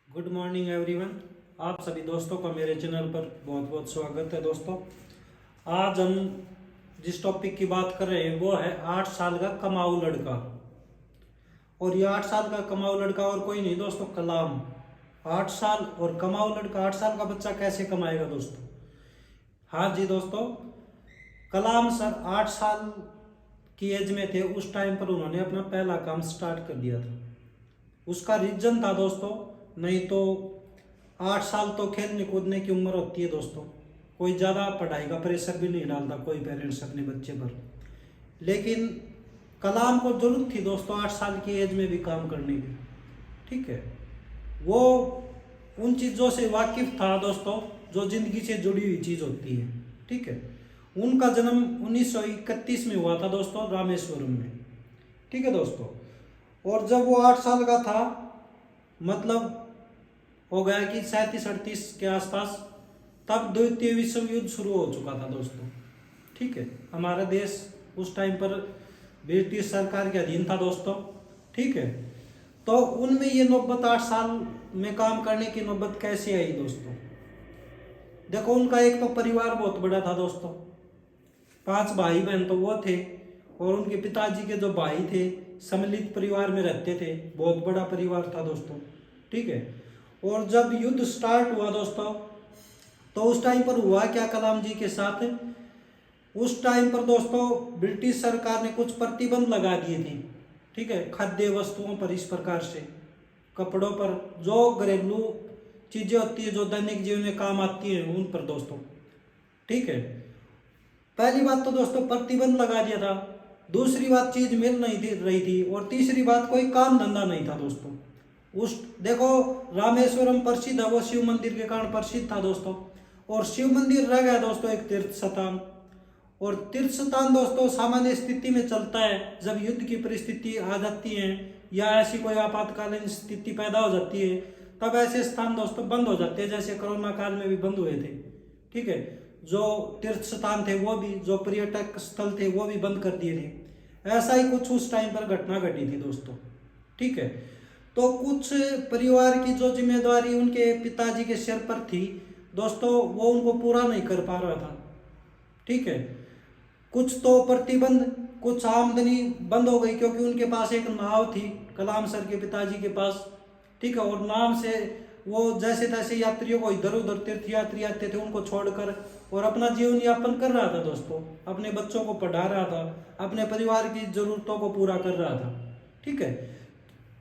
Good morning everyone. आप सभी दोस्तों का मेरे चैनल पर बहुत बहुत स्वागत है। दोस्तों, आज हम जिस टॉपिक की बात कर रहे हैं वो है 8 साल का कमाऊ लड़का। और ये 8 साल का कमाऊ लड़का और कोई नहीं दोस्तों, कलाम। 8 साल और कमाऊ लड़का, 8 साल का बच्चा कैसे कमाएगा दोस्तों? हाँ जी दोस्तों, कलाम सर 8 साल की एज में थे उस टाइम पर उन्होंने अपना पहला काम स्टार्ट कर दिया था। उसका रीजन था दोस्तों, नहीं तो 8 साल तो खेलने कूदने की उम्र होती है दोस्तों। कोई ज़्यादा पढ़ाई का प्रेशर भी नहीं डालता कोई पेरेंट्स अपने बच्चे पर। लेकिन कलाम को जरूरत थी दोस्तों 8 साल की एज में भी काम करने की। ठीक है, वो उन चीज़ों से वाकिफ था दोस्तों जो जिंदगी से जुड़ी हुई चीज़ होती है। ठीक है, उनका जन्म 1931 में हुआ था दोस्तों, रामेश्वरम में। ठीक है दोस्तों, और जब वो 8 साल का था, मतलब हो गया कि 37-38 के आसपास, तब द्वितीय विश्व युद्ध शुरू हो चुका था दोस्तों। ठीक है, हमारा देश उस टाइम पर ब्रिटिश सरकार के अधीन था दोस्तों। ठीक है, तो उनमें ये नौबत 8 साल में काम करने की नौबत कैसे आई दोस्तों? देखो, उनका एक तो परिवार बहुत बड़ा था दोस्तों, 5 भाई बहन तो वो थे, और उनके पिताजी के जो भाई थे सम्मिलित परिवार में रहते थे। बहुत बड़ा परिवार था दोस्तों। ठीक है, और जब युद्ध स्टार्ट हुआ दोस्तों, तो उस टाइम पर हुआ क्या कलाम जी के साथ? उस टाइम पर दोस्तों ब्रिटिश सरकार ने कुछ प्रतिबंध लगा दिए थे। ठीक है, खाद्य वस्तुओं पर, इस प्रकार से कपड़ों पर, जो घरेलू चीजें होती है जो दैनिक जीवन में काम आती है उन पर दोस्तों। ठीक है, पहली बात तो दोस्तों प्रतिबंध लगा दिया था, दूसरी बात चीज मिल नहीं थी रही थी, और तीसरी बात कोई काम धंधा नहीं था दोस्तों। उस देखो, रामेश्वरम प्रसिद्ध है, वो शिव मंदिर के कारण प्रसिद्ध था दोस्तों, और शिव मंदिर रह गया दोस्तों एक तीर्थ स्थान। और तीर्थ स्थान दोस्तों सामान्य स्थिति में चलता है, जब युद्ध की परिस्थिति आ जाती है या ऐसी कोई आपातकालीन स्थिति पैदा हो जाती है, तब ऐसे स्थान दोस्तों बंद हो जाते हैं, जैसे कोरोना काल में भी बंद हुए थे। ठीक है, जो तीर्थ स्थान थे वो भी, जो पर्यटक स्थल थे वो भी बंद कर दिए थे। ऐसा ही कुछ उस टाइम पर घटना घटी थी दोस्तों। ठीक है, तो कुछ परिवार की जो जिम्मेदारी उनके पिताजी के सिर पर थी दोस्तों, वो उनको पूरा नहीं कर पा रहा था। ठीक है, कुछ तो प्रतिबंध, कुछ आमदनी बंद हो गई, क्योंकि उनके पास एक नाव थी कलाम सर के पिताजी के पास। ठीक है, और नाव से वो जैसे तैसे यात्रियों को, इधर उधर तीर्थ यात्री आते थे उनको छोड़कर, और अपना जीवन यापन कर रहा था दोस्तों, अपने बच्चों को पढ़ा रहा था, अपने परिवार की जरूरतों को पूरा कर रहा था। ठीक है,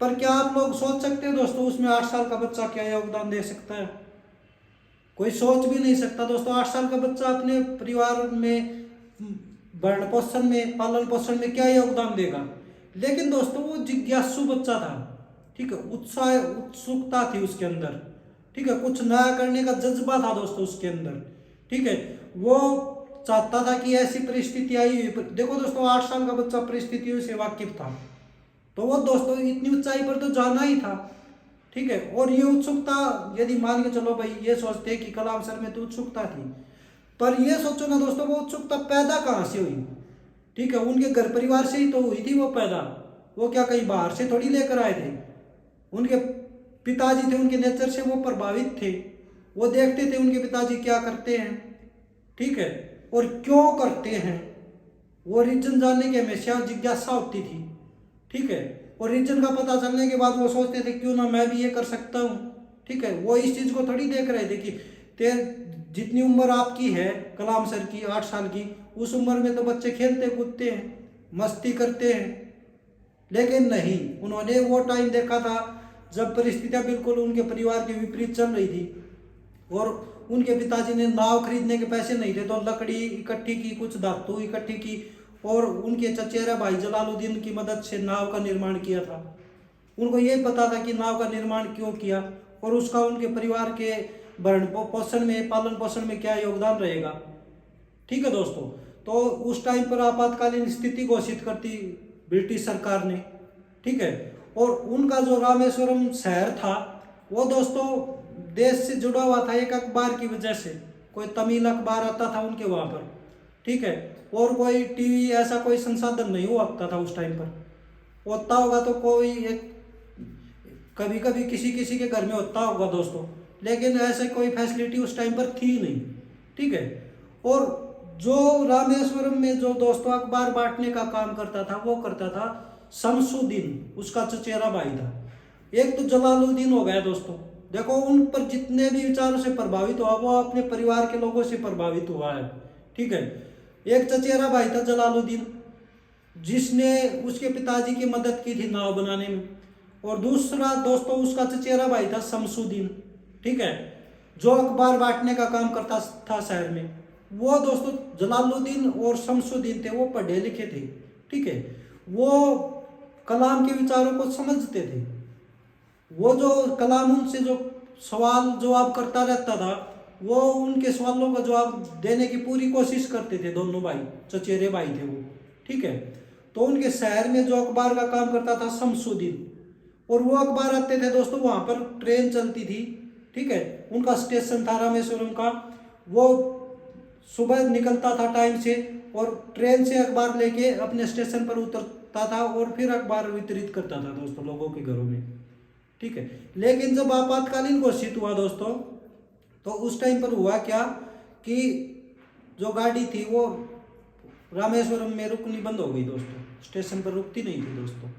पर क्या आप लोग सोच सकते हैं दोस्तों उसमें 8 साल का बच्चा क्या योगदान दे सकता है? कोई सोच भी नहीं सकता दोस्तों। 8 साल का बच्चा अपने परिवार में भरण पोषण में, पालन पोषण में क्या योगदान देगा? लेकिन दोस्तों वो जिज्ञासु बच्चा था। ठीक है, उत्साह, उत्सुकता थी उसके अंदर। ठीक है, कुछ नया करने का जज्बा था दोस्तों उसके अंदर। ठीक है, वो चाहता था कि ऐसी परिस्थिति आई हुई, देखो दोस्तों 8 साल का बच्चा परिस्थितियों से वाकिफ था, तो वो दोस्तों इतनी ऊंचाई पर तो जाना ही था। ठीक है, और ये उत्सुकता, यदि मान के चलो भाई, ये सोचते कि कलाम सर में तो उत्सुकता थी, पर ये सोचो ना दोस्तों वो उत्सुकता पैदा कहाँ से हुई? ठीक है, उनके घर परिवार से ही तो हुई थी वो पैदा। वो क्या कहीं बाहर से थोड़ी लेकर आए थे? उनके पिताजी थे, उनके नेचर से वो प्रभावित थे, वो देखते थे उनके पिताजी क्या करते हैं। ठीक है, और क्यों करते हैं, वो रीजन जानने की हमेशा जिज्ञासा होती थी। ठीक है, और रीजन का पता चलने के बाद वो सोचते थे क्यों ना मैं भी ये कर सकता हूँ। ठीक है, वो इस चीज को थोड़ी देख रहे थे कि जितनी उम्र आपकी है कलाम सर की 8 साल की, उस उम्र में तो बच्चे खेलते कूदते हैं, मस्ती करते हैं। लेकिन नहीं, उन्होंने वो टाइम देखा था जब परिस्थितियां बिल्कुल उनके परिवार के विपरीत चल रही थी, और उनके पिताजी ने नाव खरीदने के पैसे नहीं थे, तो लकड़ी इकट्ठी की, कुछ धातु इकट्ठी की, और उनके चचेरा भाई जलालुद्दीन की मदद से नाव का निर्माण किया था। उनको ये पता था कि नाव का निर्माण क्यों किया, और उसका उनके परिवार के भरण पोषण में, पालन पोषण में क्या योगदान रहेगा। ठीक है दोस्तों, तो उस टाइम पर आपातकालीन स्थिति घोषित करती ब्रिटिश सरकार ने। ठीक है, और उनका जो रामेश्वरम शहर था वो दोस्तों देश से जुड़ा हुआ था एक अखबार की वजह से। कोई तमिल अखबार आता था उनके वहां पर। ठीक है, और कोई टीवी ऐसा कोई संसाधन नहीं हुआ था उस टाइम पर। होता होगा तो कोई एक कभी कभी किसी किसी के घर में होता होगा दोस्तों, लेकिन ऐसे कोई फैसिलिटी उस टाइम पर थी नहीं। ठीक है। और जो रामेश्वरम में जो दोस्तों अखबार बांटने का काम करता था वो करता था शमसुद्दीन, उसका चचेरा भाई था। एक तो जलालुद्दीन हो गया दोस्तों, देखो उन पर जितने भी विचारों से प्रभावित हुआ वो अपने परिवार के लोगों से प्रभावित हुआ है। ठीक है। एक चचेरा भाई था जलालुद्दीन, जिसने उसके पिताजी की मदद की थी नाव बनाने में। और दूसरा दोस्तों उसका चचेरा भाई था शमसुद्दीन। ठीक है। जो अखबार बांटने का काम करता था शहर में। वो दोस्तों जलालुद्दीन और शमसुद्दीन थे, वो पढ़े लिखे थे। ठीक है। वो कलाम के विचारों को समझते थे। वो जो कलाम उनसे जो सवाल जवाब करता रहता था, वो उनके सवालों का जवाब देने की पूरी कोशिश करते थे। दोनों भाई चचेरे भाई थे वो। ठीक है। तो उनके शहर में जो अखबार का काम करता था शमसुद्दीन, और वो अखबार आते थे दोस्तों, वहां पर ट्रेन चलती थी। ठीक है। उनका स्टेशन था रामेश्वरम का। वो सुबह निकलता था टाइम से और ट्रेन से अखबार लेके अपने स्टेशन पर उतरता था और फिर अखबार वितरित करता था दोस्तों लोगों के घरों में। ठीक है। लेकिन जब आपातकालीन घोषित हुआ दोस्तों, तो उस टाइम पर हुआ क्या कि जो गाड़ी थी वो रामेश्वरम में रुकनी बंद हो गई दोस्तों, स्टेशन पर रुकती नहीं थी दोस्तों।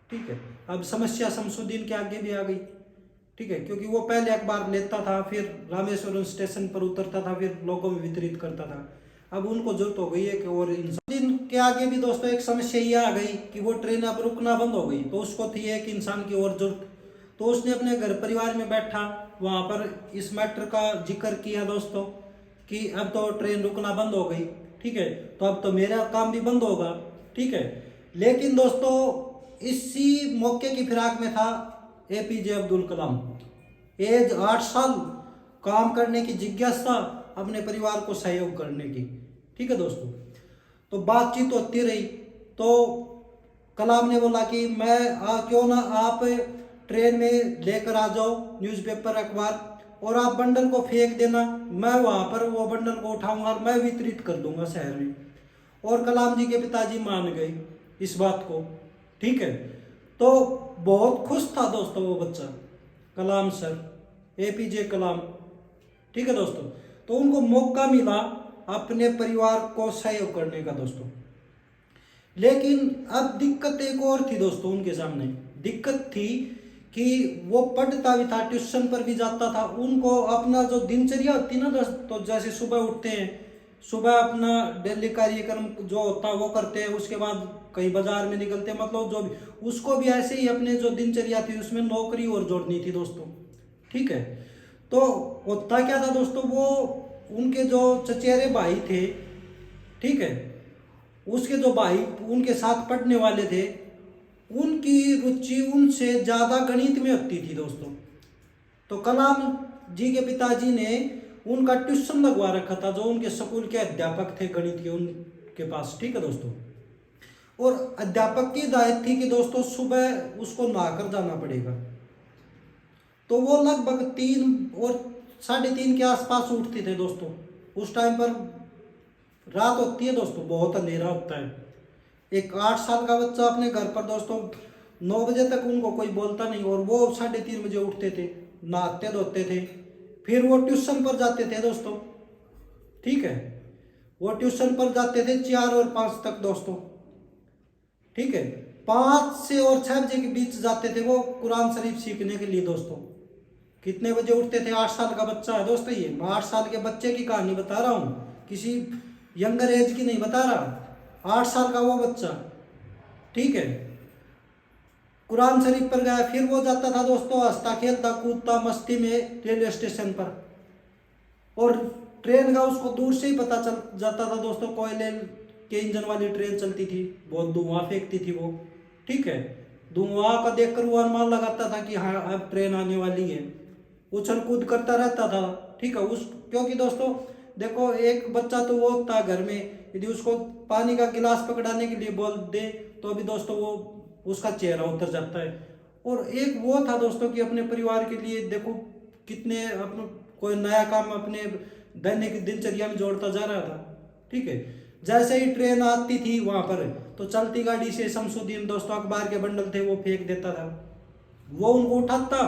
ठीक है। अब समस्या शमसुद्दीन के आगे भी आ गई। ठीक है। क्योंकि वो पहले अखबार लेता था, फिर रामेश्वरम स्टेशन पर उतरता था, फिर लोगों में वितरित करता था। अब उनको जरूरत हो गई है कि और इंसान के आगे भी दोस्तों एक समस्या ये आ गई कि वो ट्रेन अब रुकना बंद हो गई। तो उसको थी एक इंसान की और जरूरत। तो उसने अपने घर परिवार में बैठा वहां पर इस मैटर का जिक्र किया दोस्तों कि अब तो ट्रेन रुकना बंद हो गई। ठीक है। तो अब तो मेरा काम भी बंद होगा। ठीक है। लेकिन दोस्तों इसी मौके की फिराक में था एपीजे अब्दुल कलाम। एज 8 साल, काम करने की जिज्ञासा, अपने परिवार को सहयोग करने की। ठीक है दोस्तों। तो बातचीत होती रही। तो कलाम ने बोला कि मैं क्यों ना आप ट्रेन में लेकर आ जाओ न्यूज़पेपर अखबार, और आप बंडल को फेंक देना, मैं वहां पर वो बंडल को उठाऊंगा और मैं वितरित कर दूंगा शहर में। और कलाम जी के पिताजी मान गए इस बात को। ठीक है। तो बहुत खुश था दोस्तों वो बच्चा, कलाम सर, एपीजे कलाम। ठीक है दोस्तों। तो उनको मौका मिला अपने परिवार को सहयोग करने का दोस्तों। लेकिन अब दिक्कत एक और थी दोस्तों उनके सामने। दिक्कत थी कि वो पढ़ता भी था, ट्यूशन पर भी जाता था। उनको अपना जो दिनचर्या होती ना दोस्तों, जैसे सुबह उठते हैं, सुबह अपना डेली कार्यक्रम जो होता है वो करते हैं, उसके बाद कहीं बाजार में निकलते हैं, मतलब जो भी, उसको भी ऐसे ही अपने जो दिनचर्या थी उसमें नौकरी और जोड़नी थी दोस्तों। ठीक है। तो होता क्या था दोस्तों, वो उनके जो चचेरे भाई थे, ठीक है, उसके जो भाई उनके साथ पढ़ने वाले थे, उनकी रुचि उनसे ज्यादा गणित में होती थी दोस्तों। तो कलाम जी के पिताजी ने उनका ट्यूशन लगवा रखा था, जो उनके स्कूल के अध्यापक थे गणित के उनके पास। ठीक है दोस्तों। और अध्यापक की हिदायत थी कि दोस्तों सुबह उसको नहाकर जाना पड़ेगा। तो वो लगभग 3 और 3:30 के आसपास उठते थे दोस्तों। उस टाइम पर रात होती है दोस्तों, बहुत अंधेरा होता है। एक 8 साल का बच्चा अपने घर पर दोस्तों 9 बजे तक उनको कोई बोलता नहीं, और वो 3:30 बजे उठते थे, नहाते धोते थे, फिर वो ट्यूशन पर जाते थे दोस्तों। ठीक है। वो ट्यूशन पर जाते थे 4 और 5 तक दोस्तों। ठीक है। 5 से और 6 बजे के बीच जाते थे वो कुरान शरीफ सीखने के लिए दोस्तों। कितने बजे उठते थे? 8 साल का बच्चा है दोस्तों, ये मैं 8 साल के बच्चे की कहानी बता रहा हूँ, किसी यंगर एज की नहीं बता रहा। 8 साल का वो बच्चा, ठीक है, कुरान शरीफ पर गया। फिर वो जाता था दोस्तों हंसता खेलता कूदता मस्ती में रेलवे स्टेशन पर, और ट्रेन का उसको दूर से ही पता चल जाता था दोस्तों। कोयले के इंजन वाली ट्रेन चलती थी, बहुत धुआं फेंकती थी वो। ठीक है। धुआं का देखकर वो अनुमान लगाता था कि हाँ अब ट्रेन आने वाली है। उछल कूद करता रहता था। ठीक है। उस क्योंकि दोस्तों देखो एक बच्चा तो वो था घर में, यदि उसको पानी का गिलास पकड़ाने के लिए बोल दे तो भी दोस्तों वो उसका चेहरा उतर जाता है। और एक वो था दोस्तों कि अपने परिवार के लिए देखो कितने अपने कोई नया काम अपने दैनिक दिनचर्या में जोड़ता जा रहा था। ठीक है। जैसे ही ट्रेन आती थी वहां पर, तो चलती गाड़ी से शमसुद्दीन दोस्तों अखबार के बंडल थे वो फेंक देता था। वो उनको उठाता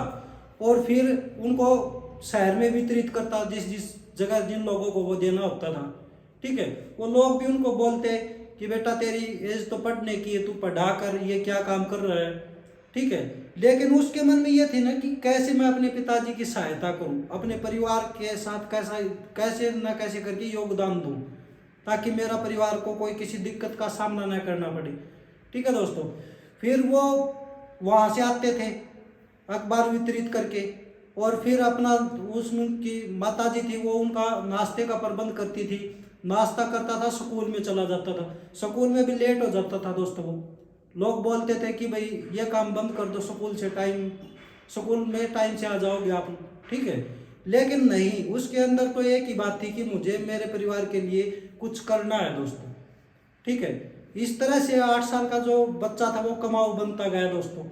और फिर उनको शहर में वितरित करता, जिस जिस जगह जिन लोगों को वो देना होता था। ठीक है, वो लोग भी उनको बोलते कि बेटा तेरी एज तो पढ़ने की है, तू पढ़ा कर, ये क्या काम कर रहा है। ठीक है, लेकिन उसके मन में ये थी ना कि कैसे मैं अपने पिताजी की सहायता करूं, अपने परिवार के साथ कैसा कैसे ना कैसे करके योगदान दूं, ताकि मेरा परिवार को कोई किसी दिक्कत का सामना ना करना पड़े। ठीक है दोस्तों, फिर वो वहां से आते थे अखबार वितरित करके, और फिर अपना उसकी माता जी थी वो उनका नाश्ते का प्रबंध करती थी, नाश्ता करता था, स्कूल में चला जाता था। स्कूल में भी लेट हो जाता था दोस्तों, वो लोग बोलते थे कि भाई ये काम बंद कर दो, स्कूल में टाइम से आ जाओगे आप। ठीक है, लेकिन नहीं, उसके अंदर तो एक ही बात थी कि मुझे मेरे परिवार के लिए कुछ करना है दोस्तों। ठीक है, इस तरह से 8 साल का जो बच्चा था वो कमाऊ बनता गया दोस्तों।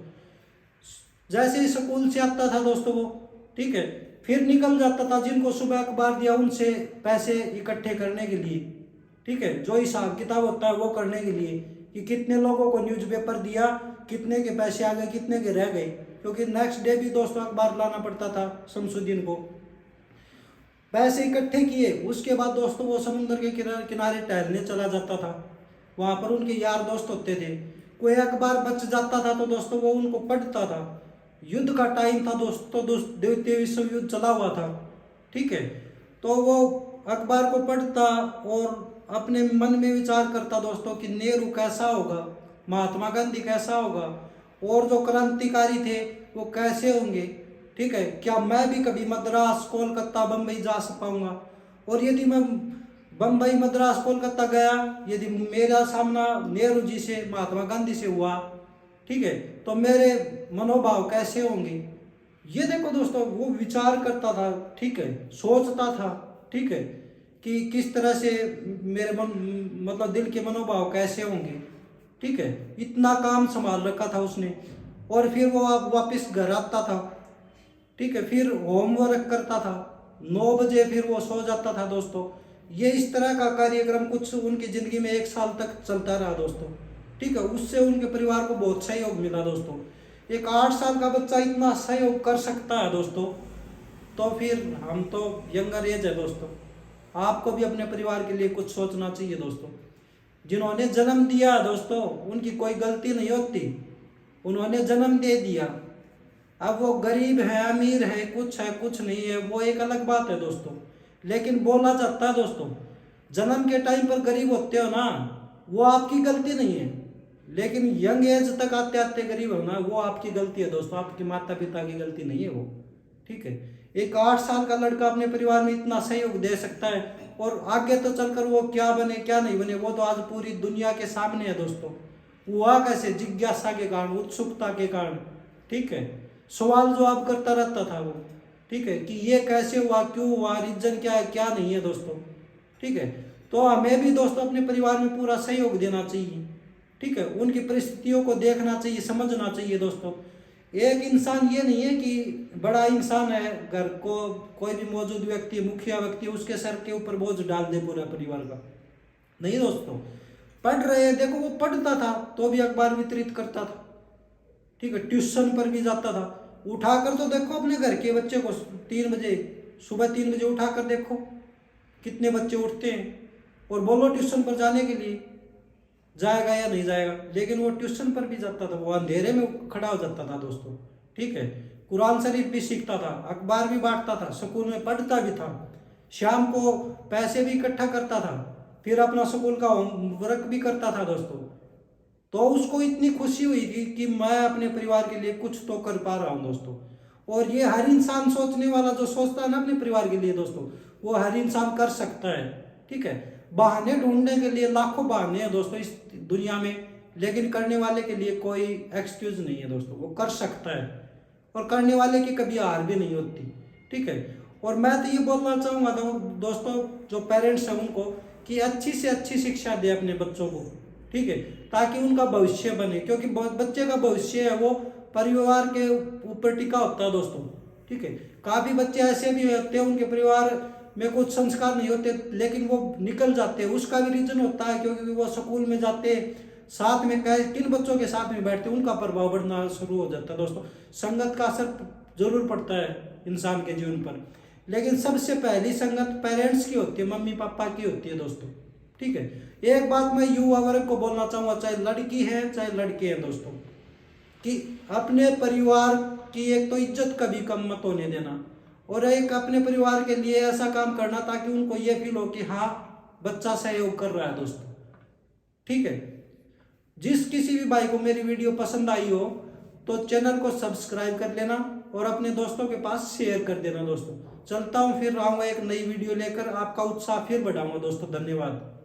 जैसे ही स्कूल से आता था दोस्तों वो, ठीक है, फिर निकल जाता था, जिनको सुबह अखबार दिया उनसे पैसे इकट्ठे करने के लिए। ठीक है, जो हिसाब किताब होता है वो करने के लिए कि कितने लोगों को न्यूज़पेपर दिया, कितने के पैसे आ गए, कितने के रह गए, क्योंकि नेक्स्ट डे भी दोस्तों अखबार लाना पड़ता था शमसुद्दीन को। पैसे इकट्ठे किए, उसके बाद दोस्तों वो समुद्र के किनारे किनारे टहलने चला जाता था। वहां पर उनके यार दोस्त होते थे, कोई अखबार बच जाता था तो दोस्तों वो उनको पढ़ता था। युद्ध का टाइम था दोस्तों, द्वितीय विश्व युद्ध चला हुआ था। ठीक है, तो वो अखबार को पढ़ता और अपने मन में विचार करता दोस्तों कि नेहरू कैसा होगा, महात्मा गांधी कैसा होगा, और जो क्रांतिकारी थे वो कैसे होंगे। ठीक है, क्या मैं भी कभी मद्रास कोलकाता बम्बई जा पाऊंगा, और यदि मैं बम्बई मद्रास कोलकाता गया, यदि मेरा सामना नेहरू जी से, महात्मा गांधी से हुआ, ठीक है, तो मेरे मनोभाव कैसे होंगे। ये देखो दोस्तों, वो विचार करता था। ठीक है, सोचता था। ठीक है, कि किस तरह से मेरे मन, मतलब दिल के मनोभाव कैसे होंगे। ठीक है, इतना काम संभाल रखा था उसने, और फिर वो वापस घर आता था। ठीक है, फिर होमवर्क करता था, 9 बजे फिर वो सो जाता था दोस्तों। ये इस तरह का कार्यक्रम कुछ उनकी जिंदगी में 1 साल तक चलता रहा दोस्तों। ठीक है, उससे उनके परिवार को बहुत सहयोग मिला दोस्तों। एक 8 साल का बच्चा इतना सहयोग कर सकता है दोस्तों, तो फिर हम तो यंगर एज है दोस्तों, आपको भी अपने परिवार के लिए कुछ सोचना चाहिए दोस्तों। जिन्होंने जन्म दिया दोस्तों, उनकी कोई गलती नहीं होती, उन्होंने जन्म दे दिया। अब वो गरीब है, अमीर है, कुछ है, कुछ नहीं है, वो एक अलग बात है दोस्तों। लेकिन बोला जाता है दोस्तों, जन्म के टाइम पर गरीब होते हो ना, वो आपकी गलती नहीं है, लेकिन यंग एज तक आते आते गरीब होना वो आपकी गलती है दोस्तों, आपके माता पिता की गलती नहीं है वो। ठीक है, एक 8 साल का लड़का अपने परिवार में इतना सहयोग दे सकता है, और आगे तो चलकर वो क्या बने क्या नहीं बने वो तो आज पूरी दुनिया के सामने है दोस्तों। हुआ कैसे, जिज्ञासा के कारण, उत्सुकता के कारण। ठीक है, सवाल जवाब करता रहता था वो। ठीक है, कि ये कैसे हुआ, क्यों हुआ, रीजन क्या है, क्या नहीं है दोस्तों। ठीक है, तो हमें भी दोस्तों अपने परिवार में पूरा सहयोग देना चाहिए। ठीक है, उनकी परिस्थितियों को देखना चाहिए, समझना चाहिए दोस्तों। एक इंसान ये नहीं है कि बड़ा इंसान है, घर को कोई भी मौजूद व्यक्ति, मुखिया व्यक्ति, उसके सर के ऊपर बोझ डाल दे पूरा परिवार का। नहीं दोस्तों, पढ़ रहे हैं, देखो वो पढ़ता था तो भी अखबार वितरित करता था। ठीक है, ट्यूशन पर भी जाता था, उठाकर तो देखो अपने घर के बच्चे को 3 बजे, सुबह 3 बजे उठाकर देखो कितने बच्चे उठते हैं, और बोलो ट्यूशन पर जाने के लिए, जाएगा या नहीं जाएगा, लेकिन वो ट्यूशन पर भी जाता था, वो अंधेरे में खड़ा हो जाता था दोस्तों। ठीक है, कुरान शरीफ भी सीखता था, अखबार भी बांटता था, स्कूल में पढ़ता भी था, शाम को पैसे भी इकट्ठा करता था, फिर अपना स्कूल का होमवर्क भी करता था दोस्तों। तो उसको इतनी खुशी हुई थी कि मैं अपने परिवार के लिए कुछ तो कर पा रहा हूँ दोस्तों। और ये हर इंसान सोचने वाला जो सोचता है ना अपने परिवार के लिए दोस्तों, वो हर इंसान कर सकता है। ठीक है, बहाने ढूंढने के लिए लाखों बहाने हैं दोस्तों इस दुनिया में, लेकिन करने वाले के लिए कोई एक्सक्यूज नहीं है दोस्तों, वो कर सकता है, और करने वाले की कभी हार भी नहीं होती। ठीक है, और मैं तो ये बोलना चाहूँगा दोस्तों, जो पेरेंट्स हैं उनको, कि अच्छी से अच्छी शिक्षा दे अपने बच्चों को। ठीक है, ताकि उनका भविष्य बने, क्योंकि बच्चे का भविष्य है वो परिवार के ऊपर टिका होता है दोस्तों। ठीक है, काफ़ी बच्चे ऐसे भी होते हैं उनके परिवार में कुछ संस्कार नहीं होते, लेकिन वो निकल जाते हैं, उसका भी रीजन होता है क्योंकि वो स्कूल में जाते साथ में किन बच्चों के साथ में बैठते हैं उनका प्रभाव बढ़ना शुरू हो जाता है दोस्तों। संगत का असर जरूर पड़ता है इंसान के जीवन पर, लेकिन सबसे पहली संगत पेरेंट्स की होती है, मम्मी पापा की होती है दोस्तों। ठीक है, एक बात मैं युवा वर्ग को बोलना चाहूंगा, चाहे लड़की है चाहे लड़के हैं दोस्तों, कि अपने परिवार की एक तो इज्जत कभी कम मत होने देना, और एक अपने परिवार के लिए ऐसा काम करना ताकि उनको ये फील हो कि हाँ बच्चा सहयोग कर रहा है दोस्तों। ठीक है, जिस किसी भी भाई को मेरी वीडियो पसंद आई हो तो चैनल को सब्सक्राइब कर लेना और अपने दोस्तों के पास शेयर कर देना दोस्तों। चलता हूँ, फिर आऊंगा एक नई वीडियो लेकर, आपका उत्साह फिर बढ़ाऊंगा दोस्तों। धन्यवाद।